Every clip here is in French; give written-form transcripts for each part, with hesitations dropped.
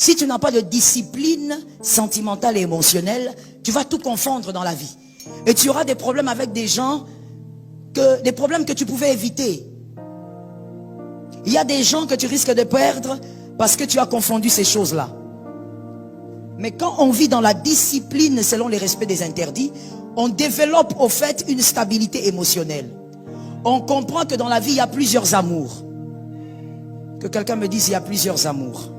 Si tu n'as pas de discipline sentimentale et émotionnelle, tu vas tout confondre dans la vie. Et tu auras des problèmes avec des gens, des problèmes que tu pouvais éviter. Il y a des gens que tu risques de perdre parce que tu as confondu ces choses-là. Mais quand on vit dans la discipline selon les respects des interdits, on développe au fait une stabilité émotionnelle. On comprend que dans la vie, il y a plusieurs amours. Que quelqu'un me dise, il y a plusieurs amours.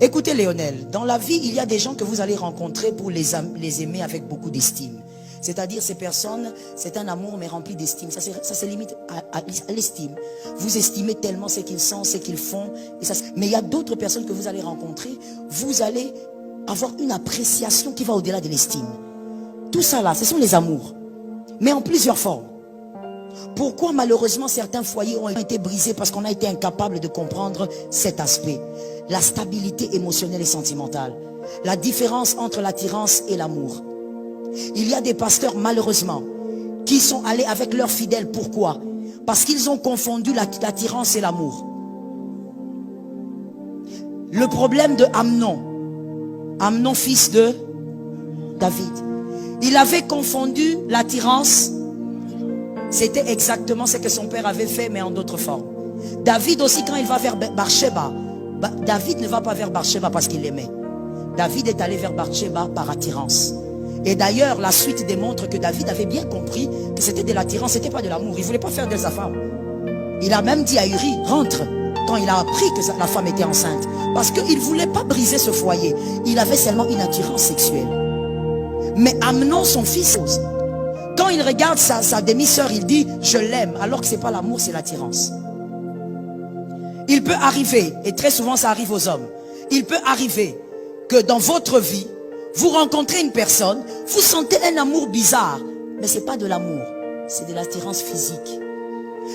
Écoutez Léonel, dans la vie, il y a des gens que vous allez rencontrer pour les aimer avec beaucoup d'estime. C'est-à-dire ces personnes, c'est un amour mais rempli d'estime. Ça se limite à l'estime. Vous estimez tellement ce qu'ils sont, ce qu'ils font. Mais il y a d'autres personnes que vous allez rencontrer, vous allez avoir une appréciation qui va au-delà de l'estime. Tout ça là, ce sont les amours. Mais en plusieurs formes. Pourquoi malheureusement certains foyers ont été brisés? Parce qu'on a été incapable de comprendre cet aspect. La stabilité émotionnelle et sentimentale. La différence entre l'attirance et l'amour. Il y a des pasteurs malheureusement qui sont allés avec leurs fidèles. Pourquoi? Parce qu'ils ont confondu l'attirance et l'amour. Le problème de Amnon fils de David, il avait confondu l'attirance. C'était exactement ce que son père avait fait, mais en d'autres formes. David aussi, quand il va vers Bathsheba, David ne va pas vers Bathsheba parce qu'il l'aimait. David est allé vers Bathsheba par attirance. Et d'ailleurs, la suite démontre que David avait bien compris que c'était de l'attirance, ce n'était pas de l'amour. Il ne voulait pas faire de sa femme. Il a même dit à Uri, rentre, quand il a appris que la femme était enceinte. Parce qu'il ne voulait pas briser ce foyer. Il avait seulement une attirance sexuelle. Mais Amnon, son fils, quand il regarde sa demi-sœur, il dit, je l'aime, alors que ce n'est pas l'amour, c'est l'attirance. Il peut arriver, et très souvent ça arrive aux hommes, il peut arriver que dans votre vie, vous rencontrez une personne, vous sentez un amour bizarre, mais ce n'est pas de l'amour, c'est de l'attirance physique.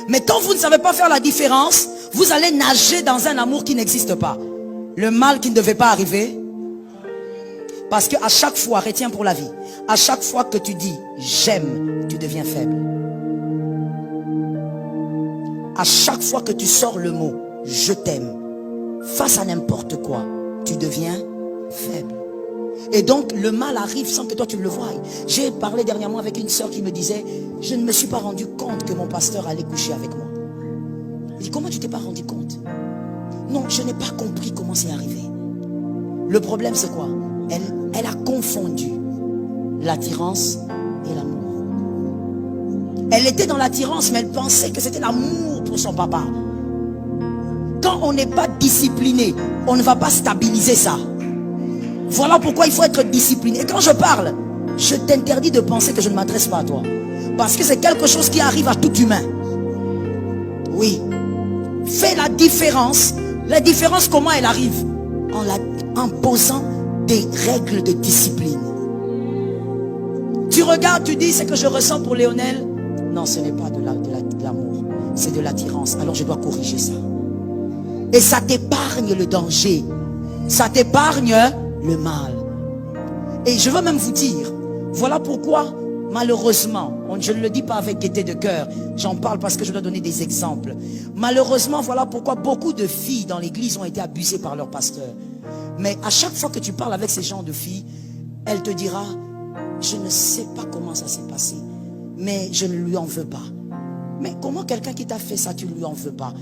Mais quand vous ne savez pas faire la différence, vous allez nager dans un amour qui n'existe pas. Le mal qui ne devait pas arriver. Parce qu'à chaque fois, retiens pour la vie, à chaque fois que tu dis j'aime, tu deviens faible. À chaque fois que tu sors le mot je t'aime, face à n'importe quoi, tu deviens faible. Et donc le mal arrive sans que toi tu le voies. J'ai parlé dernièrement avec une soeur qui me disait, je ne me suis pas rendu compte que mon pasteur allait coucher avec moi. Il dit, comment tu t'es pas rendu compte? Non, je n'ai pas compris comment c'est arrivé. Le problème c'est quoi? Elle a confondu l'attirance et l'amour. Elle était dans l'attirance, mais elle pensait que c'était l'amour pour son papa. Quand on n'est pas discipliné, on ne va pas stabiliser ça. Voilà pourquoi il faut être discipliné. Et quand je parle, je t'interdis de penser que je ne m'adresse pas à toi. Parce que c'est quelque chose qui arrive à tout humain. Oui. Fais la différence. La différence, comment elle arrive? En posant des règles de discipline. Tu regardes, tu dis, c'est que je ressens pour Léonel. Non, ce n'est pas de l'amour. C'est de l'attirance. Alors je dois corriger ça. Et ça t'épargne le danger. Ça t'épargne le mal. Et je veux même vous dire, voilà pourquoi, malheureusement, je ne le dis pas avec gaieté de cœur, j'en parle parce que je dois donner des exemples. Malheureusement, voilà pourquoi beaucoup de filles dans l'église ont été abusées par leur pasteur. Mais à chaque fois que tu parles avec ces gens de filles, elle te dira, je ne sais pas comment ça s'est passé, mais je ne lui en veux pas. Mais comment quelqu'un qui t'a fait ça, tu ne lui en veux pas?